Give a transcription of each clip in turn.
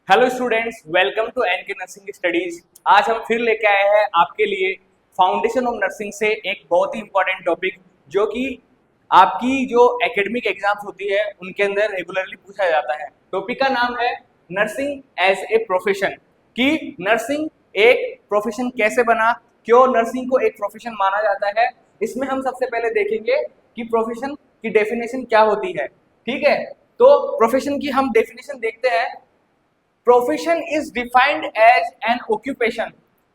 Hello students, welcome to NK nursing studies. आज हम फिर लेके आए हैं आपके लिए फाउंडेशन ऑफ नर्सिंग से एक बहुत ही इंपॉर्टेंट टॉपिक, जो कि आपकी जो एकेडमिक एग्जाम्स होती है उनके अंदर रेगुलरली पूछा जाता है। टॉपिक का नाम है नर्सिंग एज ए प्रोफेशन, कि नर्सिंग एक प्रोफेशन कैसे बना, क्यों नर्सिंग को एक प्रोफेशन माना जाता है। इसमें हम सबसे पहले देखेंगे कि प्रोफेशन की डेफिनेशन क्या होती है। ठीक है, तो प्रोफेशन की हम डेफिनेशन देखते हैं। Profession is defined as an occupation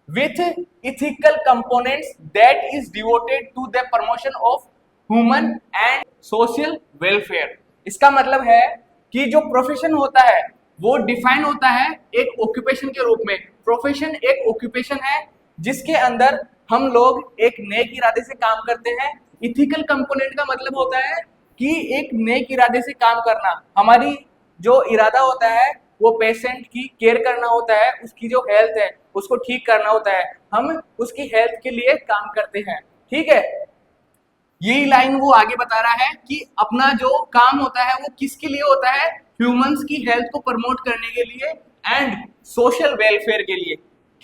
with ethical components that is devoted to the promotion of human and social welfare। इसका मतलब है कि जो प्रोफेशन होता है वो डिफाइन होता है एक ऑक्यूपेशन के रूप में। प्रोफेशन एक ऑक्यूपेशन है जिसके अंदर हम लोग एक नेक इरादे से काम करते हैं। इथिकल कंपोनेंट का मतलब होता है कि एक नेक इरादे से काम करना। हमारी जो इरादा होता है वो पेशेंट की केयर करना होता है, उसकी जो हेल्थ है उसको ठीक करना होता है, हम उसकी हेल्थ के लिए काम करते हैं। ठीक है, यही लाइन वो आगे बता रहा है कि अपना जो काम होता है वो किसके लिए होता है, ह्यूमंस की हेल्थ को प्रमोट करने के लिए एंड सोशल वेलफेयर के लिए।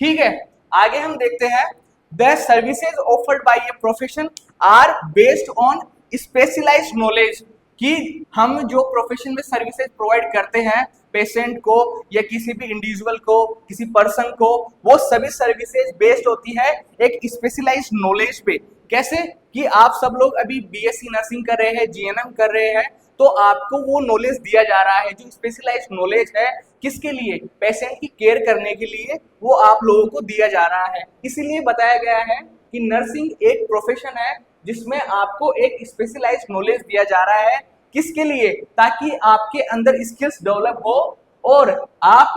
ठीक है, आगे हम देखते हैं the services offered by a profession are based on specialised knowledge, कि हम जो प्रोफेशन में सर्विसेज प्रोवाइड करते हैं पेशेंट को या किसी भी इंडिविजुअल को, किसी पर्सन को, वो सभी सर्विसेज बेस्ड होती है एक स्पेशलाइज्ड नॉलेज पे। कैसे कि आप सब लोग अभी बीएससी नर्सिंग कर रहे हैं, जीएनएम कर रहे हैं, तो आपको वो नॉलेज दिया जा रहा है जो स्पेशलाइज्ड नॉलेज है। किसके लिए? पेशेंट की केयर करने के लिए वो आप लोगों को दिया जा रहा है। इसीलिए बताया गया है कि नर्सिंग एक प्रोफेशन है जिसमें आपको एक स्पेशलाइज्ड नॉलेज दिया जा रहा है। किसके लिए? ताकि आपके अंदर स्किल्स डेवलप हो और आप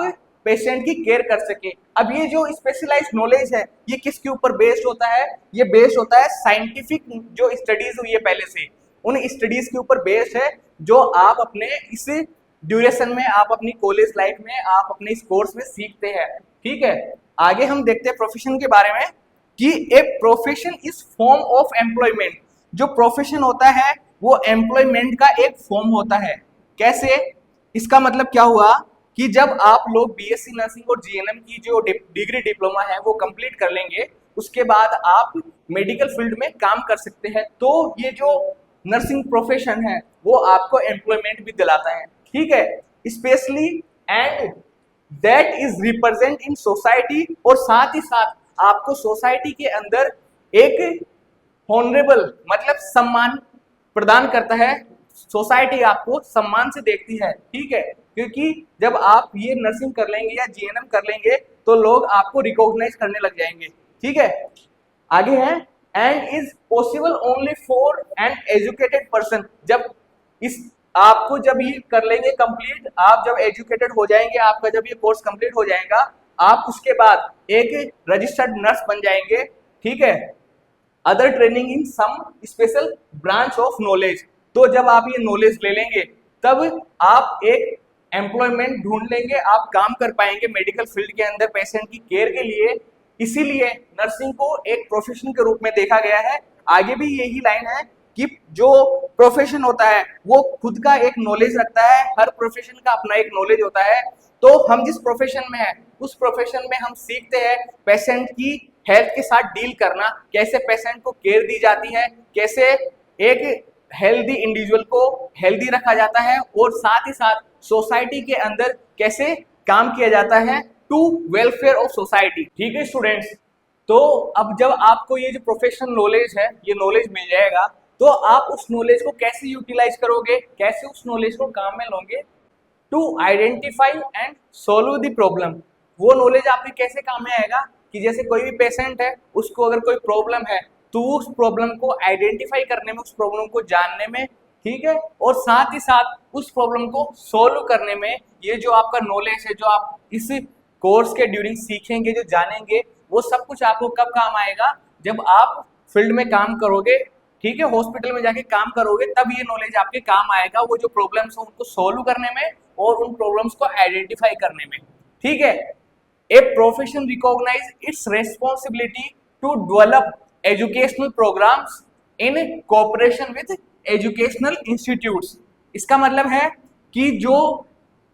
पेशेंट की केयर कर सके। अब ये जो स्पेशलाइज्ड नॉलेज है ये किसके ऊपर बेस्ड होता है? ये बेस्ड होता है साइंटिफिक जो स्टडीज हुई है पहले से, उन स्टडीज के ऊपर बेस्ड है जो आप अपने इस ड्यूरेशन में, आप अपनी कॉलेज लाइफ में, आप अपने इस कोर्स में सीखते हैं। ठीक है, आगे हम देखते हैं प्रोफेशन के बारे में कि a profession is form of employment. जो प्रोफेशन होता है वो एम्प्लॉयमेंट का एक फॉर्म होता है। कैसे? इसका मतलब क्या हुआ कि जब आप लोग बीएससी नर्सिंग और जीएनएम की जो डिग्री डिप्लोमा है वो कंप्लीट कर लेंगे, उसके बाद आप मेडिकल फील्ड में काम कर सकते हैं। तो ये जो नर्सिंग प्रोफेशन है वो आपको एम्प्लॉयमेंट भी दिलाता है। ठीक है, specially and that is represent in society, और साथ ही साथ आपको सोसाइटी के अंदर एक ऑनरेबल मतलब सम्मान प्रदान करता है। सोसाइटी आपको सम्मान से देखती है। ठीक है, क्योंकि जब आप ये नर्सिंग कर लेंगे या जीएनएम कर लेंगे तो लोग आपको रिकॉग्नाइज करने लग जाएंगे। ठीक है, आगे है and is possible only for an educated person. जब इस आपको जब ये कर लेंगे कंप्लीट, आप जब एजुकेटेड हो जाएंगे, आपका जब ये कोर्स कंप्लीट हो जाएगा, आप उसके बाद एक रजिस्टर्ड नर्स बन जाएंगे। ठीक है, other training in some special branch of knowledge. तो जब आप ये नॉलेज ले लेंगे तब आप एक एम्प्लॉयमेंट ढूंढ लेंगे, आप काम कर पाएंगे मेडिकल फील्ड के अंदर पेशेंट की केयर के लिए। इसीलिए नर्सिंग को एक प्रोफेशन के रूप में देखा गया है। आगे भी यही लाइन है कि जो प्रोफेशन होता है वो खुद का एक नॉलेज रखता है, हर प्रोफेशन का अपना एक नॉलेज होता है। तो हम जिस प्रोफेशन में है उस प्रोफेशन में हम सीखते हैं पेशेंट की हेल्थ के साथ डील करना, कैसे पेशेंट को केयर दी जाती है, कैसे एक हेल्दी इंडिविजुअल को हेल्दी रखा जाता है, और साथ ही साथ सोसाइटी के अंदर कैसे काम किया जाता है टू वेलफेयर ऑफ सोसाइटी। ठीक है स्टूडेंट्स, तो अब जब आपको ये जो प्रोफेशनल नॉलेज है ये नॉलेज मिल जाएगा तो आप उस नॉलेज को कैसे यूटिलाइज करोगे, कैसे उस नॉलेज को काम में लोगे to identify and solve the problem. वो नॉलेज आपके कैसे काम में आएगा कि जैसे कोई भी पेशेंट है उसको अगर कोई प्रॉब्लम है तो उस प्रॉब्लम को आइडेंटिफाई करने में, उस प्रॉब्लम को जानने में, ठीक है, और साथ ही साथ उस प्रॉब्लम को सोल्व करने में ये जो आपका नॉलेज है जो आप इस कोर्स के ड्यूरिंग सीखेंगे, जो जानेंगे, वो सब कुछ आपको कब काम आएगा? जब आप फील्ड में काम करोगे, ठीक है, हॉस्पिटल में जाके काम करोगे, तब ये नॉलेज आपके काम आएगा वो जो प्रॉब्लम्स है उनको सोल्व करने में और उन प्रॉब्लम्स को आइडेंटिफाई करने में। ठीक है, a profession recognise its responsibility to develop educational programmes in cooperation with educational institutes. इसका मतलब है कि जो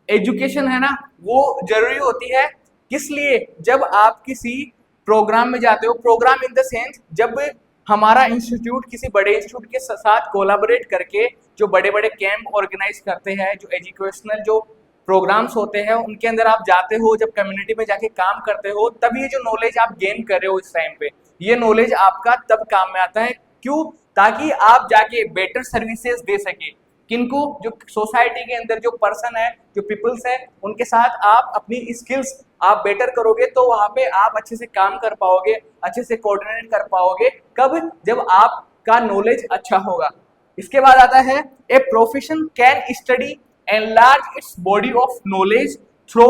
एजुकेशन है ना वो जरूरी होती है। किस लिए? जब आप किसी प्रोग्राम में जाते हो, प्रोग्राम इन द सेंस जब हमारा इंस्टीट्यूट किसी बड़े इंस्टीट्यूट के साथ कोलैबोरेट करके जो बड़े बड़े कैंप ऑर्गेनाइज करते हैं, जो एजुकेशनल जो प्रोग्राम्स होते हैं उनके अंदर आप जाते हो, जब कम्युनिटी में जाके काम करते हो, तब ये जो नॉलेज आप गेन कर रहे हो इस टाइम पे, ये नॉलेज आपका तब काम में आता है। क्यों? ताकि आप जाके बेटर सर्विसेज दे सके। किनको? जो सोसाइटी के अंदर जो पर्सन है, जो पीपल्स है, उनके साथ आप अपनी स्किल्स आप बेटर करोगे तो वहां पे आप अच्छे से काम कर पाओगे, अच्छे से कोऑर्डिनेट कर पाओगे। कब? जब आपका नॉलेज अच्छा होगा। इसके बाद आता है a profession can study enlarge its body of knowledge through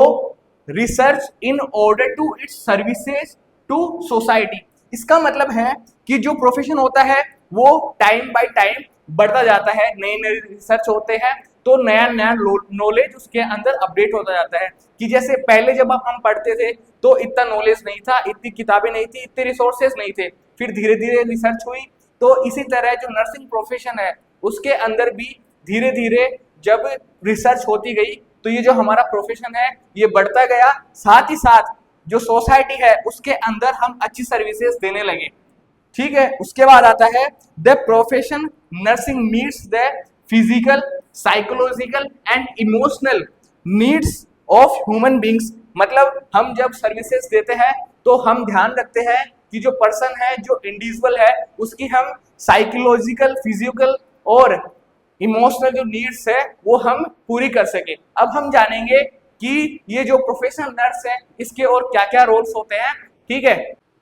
research in order to its services to society. इसका मतलब है कि जो प्रोफेशन होता है वो टाइम बाय टाइम बढ़ता जाता है, नए नए रिसर्च होते हैं तो नया नया नॉलेज उसके अंदर अपडेट होता जाता है। कि जैसे पहले जब हम पढ़ते थे तो इतना नॉलेज नहीं था, इतनी किताबें नहीं थी, इतने रिसोर्सेज नहीं थे, फिर धीरे धीरे रिसर्च हुई। तो इसी तरह जो नर्सिंग प्रोफेशन है उसके अंदर भी धीरे धीरे जब रिसर्च होती गई तो ये जो हमारा प्रोफेशन है ये बढ़ता गया। साथ ही साथ जो सोसाइटी है उसके अंदर हम अच्छी सर्विसेज देने लगे। ठीक है। उसके बाद आता है the profession nursing meets the physical, psychological and emotional needs of human beings. मतलब हम जब सर्विसेज देते हैं तो हम ध्यान रखते हैं कि जो पर्सन है, जो इंडिविजुअल है, उसकी हम साइकोलॉजिकल, फिजिकल और इमोशनल जो नीड्स है वो हम पूरी कर सके। अब हम जानेंगे कि ये जो प्रोफेशनल नर्स है इसके और क्या क्या रोल्स होते हैं। ठीक है।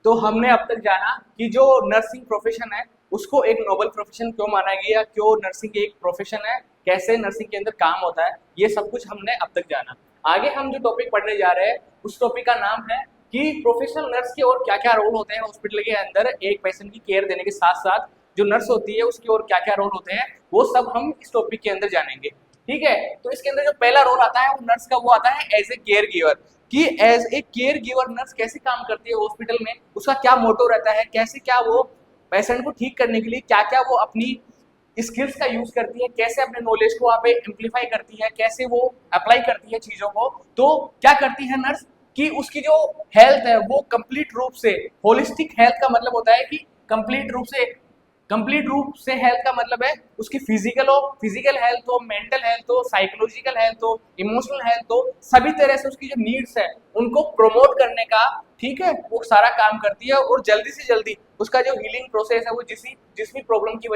तो हमने अब तक जाना कि जो नर्सिंग प्रोफेशन है उसको एक नोबल प्रोफेशन क्यों माना गया, क्यों नर्सिंग एक प्रोफेशन है, कैसे नर्सिंग के अंदर काम होता है, ये सब कुछ हमने अब तक जाना। आगे हम जो टॉपिक पढ़ने जा रहे हैं उस टॉपिक का नाम है कि प्रोफेशनल नर्स के और क्या क्या रोल होते हैं हॉस्पिटल के अंदर एक पेशेंट की केयर देने के साथ साथ जो नर्स होती है उसके और क्या क्या रोल होते हैं वो सब हम इस टॉपिक के अंदर जानेंगे। ठीक है। तो इसके अंदर जो पहला रोल आता है वो नर्स का वो आता है एज ए केयर गिवर। कि as a care giver nurse कैसे काम करती है हॉस्पिटल में, उसका क्या मोटो रहता है, कैसे क्या वो पेशेंट को ठीक करने के लिए क्या क्या वो अपनी स्किल्स का यूज करती है, कैसे अपने नॉलेज को वहाँ पे एम्पलीफाई करती है, कैसे वो अप्लाई करती है चीजों को। तो क्या करती है नर्स कि उसकी जो हेल्थ है वो कंप्लीट रूप से, होलिस्टिक हेल्थ का मतलब होता है कि कंप्लीट रूप से हेल्थ का मतलब है उसकी फिजिकल हेल्थ हो, मेंटल हेल्थ हो, साइकोलॉजिकल हेल्थ हो, इमोशनल हेल्थ हो, सभी तरह से उसकी जो नीड्स है उनको प्रमोट करने का, ठीक है, वो सारा काम करती है। और जल्दी से जल्दी उसका जो हीलिंग प्रोसेस है वो जिस भी प्रॉब्लम की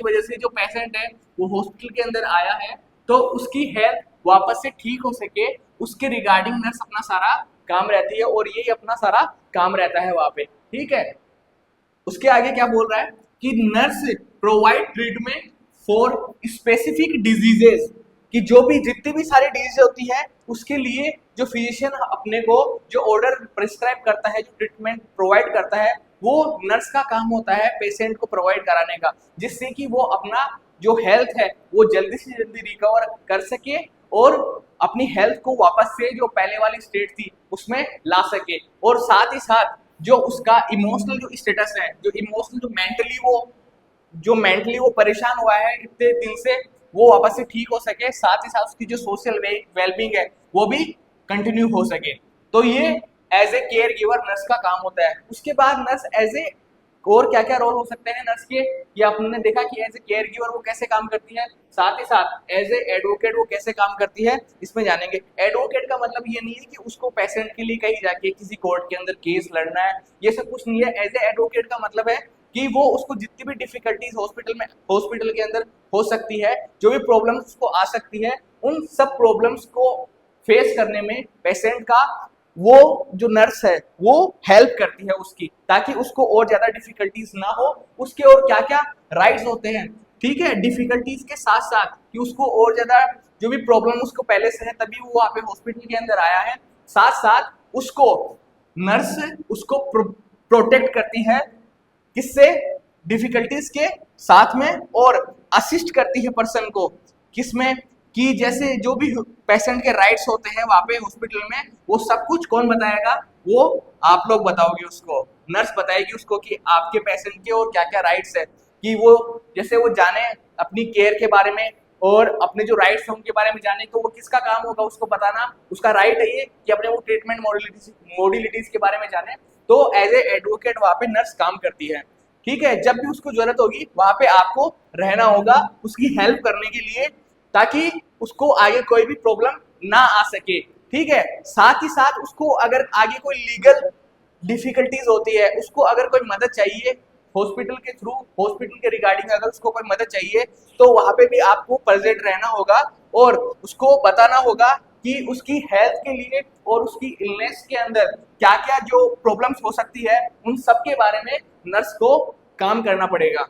वजह से जो पेशेंट है वो हॉस्पिटल के अंदर आया है तो उसकी हेल्थ वापस से ठीक हो सके, उसके रिगार्डिंग नर्स अपना सारा काम रहती है और यही अपना सारा काम रहता है वहां पे। ठीक है। उसके आगे क्या बोल रहा है कि nurse provide treatment for specific diseases. कि जो भी जितनी भी सारी डिजीज होती है उसके लिए जो फिजिशियन अपने को जो ऑर्डर प्रिस्क्राइब करता है, जो ट्रीटमेंट प्रोवाइड करता है, वो नर्स का काम होता है पेशेंट को प्रोवाइड कराने का, जिससे कि वो अपना जो हेल्थ है वो जल्दी से जल्दी रिकवर कर सके और अपनी हेल्थ को वापस से जो पहले वाली स्टेट थी उसमें ला सके। और साथ ही साथ जो उसका इमोशनल जो स्टेटस है, जो मेंटली वो परेशान हुआ है इतने दिन से, वो वापस से ठीक हो सके। साथ ही साथ उसकी जो सोशल वेलबींग है वो भी कंटिन्यू हो सके। तो ये as a care giver nurse का काम होता है। उसके बाद नर्स एज ए और क्या क्या रोल हो सकते हैं नर्स के, ये आपने देखा कि एज ए केयर गिवर वो कैसे काम करती है, साथ ही साथ एज ए एडवोकेट वो कैसे काम करती है, इसमें जानेंगे। एडवोकेट का मतलब ये नहीं है कि उसको पेशेंट के लिए कहीं जाके किसी कोर्ट के अंदर केस लड़ना है, ये सब कुछ नहीं है। एज ए एडवोकेट का मतलब है कि वो उसको जितनी भी डिफिकल्टीज हॉस्पिटल के अंदर हो सकती है, जो भी प्रॉब्लम्स उसको आ सकती है, उन सब प्रॉब्लम्स को फेस करने में पेशेंट का वो जो नर्स है वो हेल्प करती है उसकी, ताकि उसको और ज्यादा डिफिकल्टीज ना हो। उसके और क्या क्या राइट्स होते हैं, ठीक है, डिफिकल्टीज के साथ साथ कि उसको और ज्यादा जो भी प्रॉब्लम उसको पहले से है तभी वो वहाँ पे हॉस्पिटल के अंदर आया है, साथ साथ उसको नर्स उसको प्रोटेक्ट करती है, किससे, डिफिकल्टीज के साथ में, और असिस्ट करती है पर्सन को किसमें, कि जैसे जो भी पेशेंट के राइट्स होते हैं वहाँ पे हॉस्पिटल में, वो सब कुछ कौन बताएगा, वो आप लोग बताओगे उसको, नर्स बताएगी उसको कि आपके पेशेंट के और क्या क्या राइट्स है, कि वो जैसे वो जाने अपनी केयर के बारे में, और अपने जो राइट्स हैं उनके बारे में जाने, तो वो किसका काम होगा उसको बताना, उसका राइट है ये कि अपने वो ट्रीटमेंट मॉडलिटीज के बारे में जाने। तो एज ए एडवोकेट वहाँ पे नर्स काम करती है, ठीक है। जब भी उसको जरूरत होगी वहाँ पे आपको रहना होगा उसकी हेल्प करने के लिए, ताकि उसको आगे कोई भी प्रॉब्लम ना आ सके, ठीक है। साथ ही साथ उसको अगर आगे कोई लीगल डिफिकल्टीज होती है, उसको अगर कोई मदद चाहिए हॉस्पिटल के थ्रू, हॉस्पिटल के रिगार्डिंग अगर उसको कोई मदद चाहिए, तो वहां पे भी आपको प्रेजेंट रहना होगा और उसको बताना होगा कि उसकी हेल्थ के लिए और उसकी इलनेस के अंदर क्या क्या जो प्रॉब्लम्स हो सकती है उन सब के बारे में नर्स को काम करना पड़ेगा।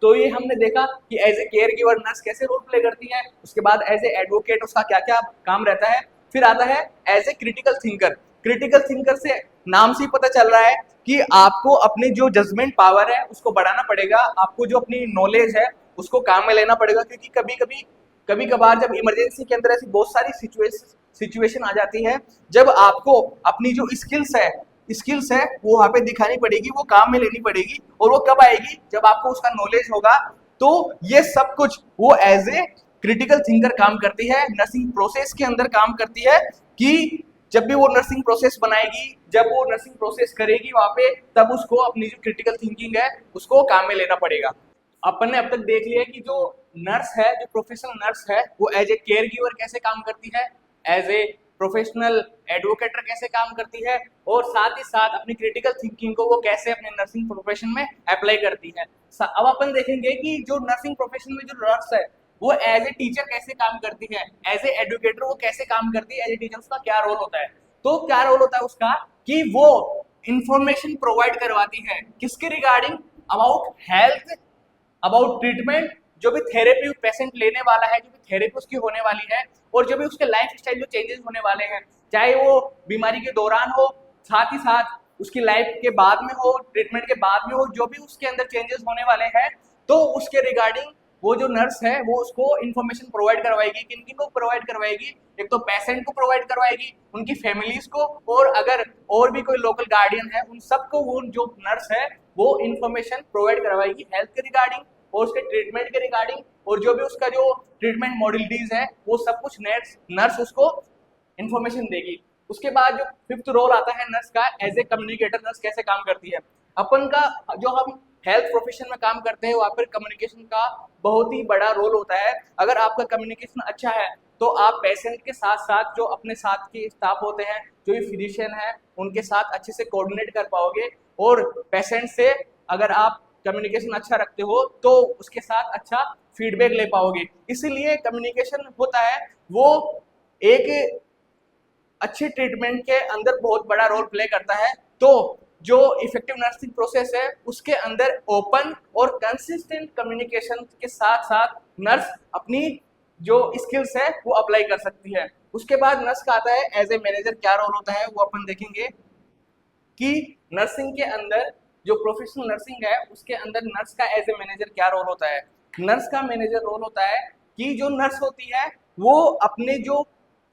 तो ये हमने देखा कि as a care giver nurse कैसे रोल प्ले करती है, उसके बाद एज ए एडवोकेट उसका क्या क्या काम रहता है, फिर आता है as a critical thinker. Critical thinker से नाम से ही पता चल रहा है कि आपको अपने जो जजमेंट पावर है उसको बढ़ाना पड़ेगा, आपको जो अपनी नॉलेज है उसको काम में लेना पड़ेगा, क्योंकि कभी कभार जब इमरजेंसी के अंदर ऐसी बहुत सारी सिचुएशन आ जाती है जब आपको अपनी जो स्किल्स है वो वहां पे दिखानी पड़ेगी, वो काम में लेनी पड़ेगी। और वो कब आएगी, जब आपको उसका नॉलेज होगा। तो ये सब कुछ वो एज ए क्रिटिकल थिंकर काम करती है, नर्सिंग प्रोसेस के अंदर काम करती है, कि जब भी वो नर्सिंग प्रोसेस बनाएगी, जब वो नर्सिंग प्रोसेस करेगी वहां पे, तब उसको अपनी जो क्रिटिकल थिंकिंग है उसको काम में लेना पड़ेगा। अपन ने अब तक देख लिया कि जो नर्स है, जो प्रोफेशनल नर्स है, वो एज ए केयर गिवर कैसे काम करती है, एज ए प्रोफेशनल एडवोकेटर कैसे काम करती है, और साथ ही साथ अपनी क्रिटिकल थिंकिंग को वो कैसे अपने नर्सिंग प्रोफेशन में अप्लाई करती है। अब अपन देखेंगे कि जो नर्सिंग प्रोफेशन में जो नर्स है वो एज ए टीचर कैसे काम करती है, एज ए एडवोकेटर वो कैसे काम करती है, एज ए टीचर उसका क्या रोल होता है। तो क्या रोल होता है उसका कि वो इंफॉर्मेशन प्रोवाइड करवाती है किसके regarding, about health, about treatment, जो भी थेरेपी पेशेंट लेने वाला है, जो भी थेरेपी उसकी होने वाली है, और जो भी उसके लाइफ स्टाइल जो चेंजेस होने वाले हैं, चाहे वो बीमारी के दौरान हो, साथ ही साथ उसकी लाइफ के बाद में हो, ट्रीटमेंट के बाद में हो, जो भी उसके अंदर चेंजेस होने वाले हैं, तो उसके रिगार्डिंग वो जो नर्स है वो उसको इन्फॉर्मेशन प्रोवाइड करवाएगी। किन किन को प्रोवाइड करवाएगी, एक तो पेशेंट को प्रोवाइड करवाएगी, उनकी फैमिलीज को, और अगर और भी कोई लोकल गार्डियन है उन सबको वो जो नर्स है वो इन्फॉर्मेशन प्रोवाइड करवाएगी हेल्थ के रिगार्डिंग और उसके ट्रीटमेंट के रिगार्डिंग, और जो भी उसका जो ट्रीटमेंट मॉडलिटीज है वो सब कुछ नर्स उसको इन्फॉर्मेशन देगी। उसके बाद जो फिफ्थ रोल आता है नर्स का, एज ए कम्युनिकेटर नर्स कैसे काम करती है। अपन का जो हम हेल्थ प्रोफेशन में काम करते हैं वहाँ पर कम्युनिकेशन का बहुत ही बड़ा रोल होता है। अगर आपका कम्युनिकेशन अच्छा है तो आप पेशेंट के साथ साथ जो अपने साथ के स्टाफ होते हैं, जो भी फिजिशियन है, उनके साथ अच्छे से कोऑर्डिनेट कर पाओगे, और पेशेंट से अगर आप कम्युनिकेशन अच्छा रखते हो तो उसके साथ अच्छा फीडबैक ले पाओगे। इसीलिए कम्युनिकेशन होता है वो एक अच्छे ट्रीटमेंट के अंदर बहुत बड़ा रोल प्ले करता है। तो जो इफेक्टिव नर्सिंग प्रोसेस है उसके अंदर ओपन और कंसिस्टेंट कम्युनिकेशन के साथ साथ नर्स अपनी जो स्किल्स है वो अप्लाई कर सकती है। उसके बाद नर्स का आता है एज ए मैनेजर क्या रोल होता है, वो अपन देखेंगे कि नर्सिंग के अंदर जो प्रोफेशनल नर्सिंग है उसके अंदर नर्स का एज ए मैनेजर क्या रोल होता है। नर्स का मैनेजर रोल होता है कि जो नर्स होती है वो अपने जो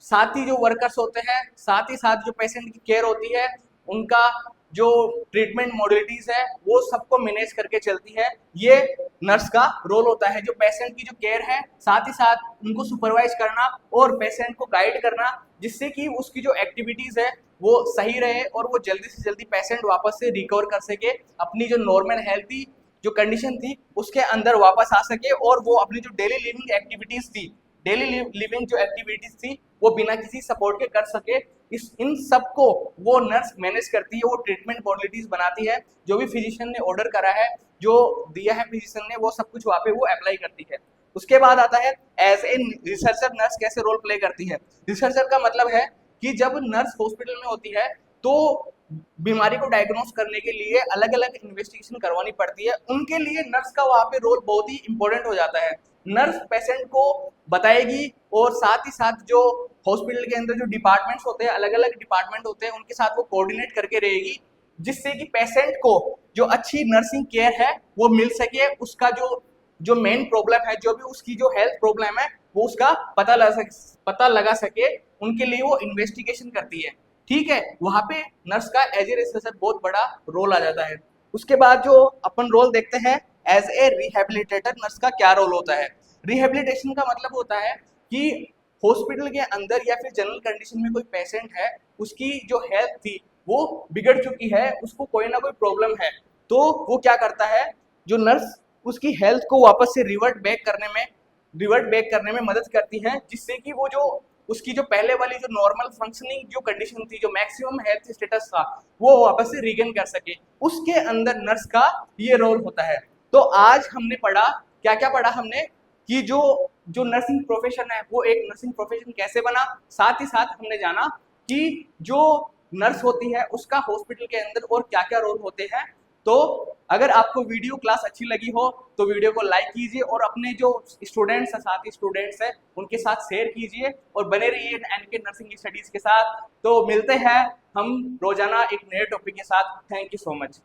साथी जो वर्कर्स होते हैं, साथ ही साथ जो पेशेंट की केयर होती है, उनका जो ट्रीटमेंट मॉडलिटीज है वो सबको मैनेज करके चलती है। ये नर्स का रोल होता है, जो पेशेंट की जो केयर है साथ ही साथ उनको सुपरवाइज करना और पेशेंट को गाइड करना, जिससे कि उसकी जो एक्टिविटीज है वो सही रहे और वो जल्दी से जल्दी पेशेंट वापस से रिकवर कर सके, अपनी जो नॉर्मल हेल्थी जो कंडीशन थी उसके अंदर वापस आ सके, और वो अपनी जो डेली लिविंग एक्टिविटीज थी, डेली लिविंग जो एक्टिविटीज थी वो बिना किसी सपोर्ट के कर सके। इन सब को वो नर्स मैनेज करती है, वो ट्रीटमेंट मॉडलिटीज बनाती है, जो भी फिजिशियन ने ऑर्डर करा है, जो दिया है फिजिशियन ने, वो सब कुछ वहाँ पे वो अप्लाई करती है। उसके बाद आता है एज ए रिसर्चर नर्स कैसे रोल प्ले करती है। रिसर्चर का मतलब है कि जब नर्स हॉस्पिटल में होती है तो बीमारी को डायग्नोस करने के लिए अलग अलग इन्वेस्टिगेशन करवानी पड़ती है, उनके लिए नर्स का वहाँ पे रोल बहुत ही इंपॉर्टेंट हो जाता है। नर्स पेशेंट को बताएगी और साथ ही साथ जो हॉस्पिटल के अंदर जो डिपार्टमेंट्स होते हैं, अलग अलग डिपार्टमेंट होते हैं, उनके साथ वो कोऑर्डिनेट करके रहेगी, जिससे कि पेशेंट को जो अच्छी नर्सिंग केयर है वो मिल सके, उसका जो मेन प्रॉब्लम है, जो भी उसकी जो हेल्थ प्रॉब्लम है वो उसका पता लगा सके, उनके लिए वो इन्वेस्टिगेशन करती है। ठीक है, वहां पे नर्स का एज ए रिसर्चर बहुत बड़ा रोल आ जाता है। उसके बाद जो अपन रोल देखते हैं एज ए रिहेबिलिटेटर नर्स का क्या रोल होता है। रिहेबिलिटेशन का मतलब होता है कि हॉस्पिटल के अंदर या फिर जनरल कंडीशन में कोई पेशेंट है, उसकी जो हेल्थ थी वो बिगड़ चुकी है, उसको कोई ना कोई प्रॉब्लम है, तो वो क्या करता है, जो नर्स उसकी हेल्थ को वापस से रिवर्ट बैक करने में मदद करती है, जिससे कि वो जो उसकी जो पहले वाली जो नॉर्मल फंक्शनिंग जो कंडीशन थी, जो मैक्सिमम हेल्थ स्टेटस था, वो वापस से रीगेन कर सके। उसके अंदर नर्स का ये रोल होता है। तो आज हमने पढ़ा, क्या क्या पढ़ा हमने, कि जो जो नर्सिंग प्रोफेशन है वो एक नर्सिंग प्रोफेशन कैसे बना, साथ ही साथ हमने जाना कि जो नर्स होती है उसका हॉस्पिटल के अंदर और क्या क्या रोल होते हैं। तो अगर आपको वीडियो क्लास अच्छी लगी हो तो वीडियो को लाइक कीजिए और अपने जो स्टूडेंट्स हैं, साथी स्टूडेंट्स हैं, उनके साथ शेयर कीजिए और बने रहिए एनके नर्सिंग स्टडीज के साथ। तो मिलते हैं हम रोजाना एक नए टॉपिक के साथ। Thank you so much.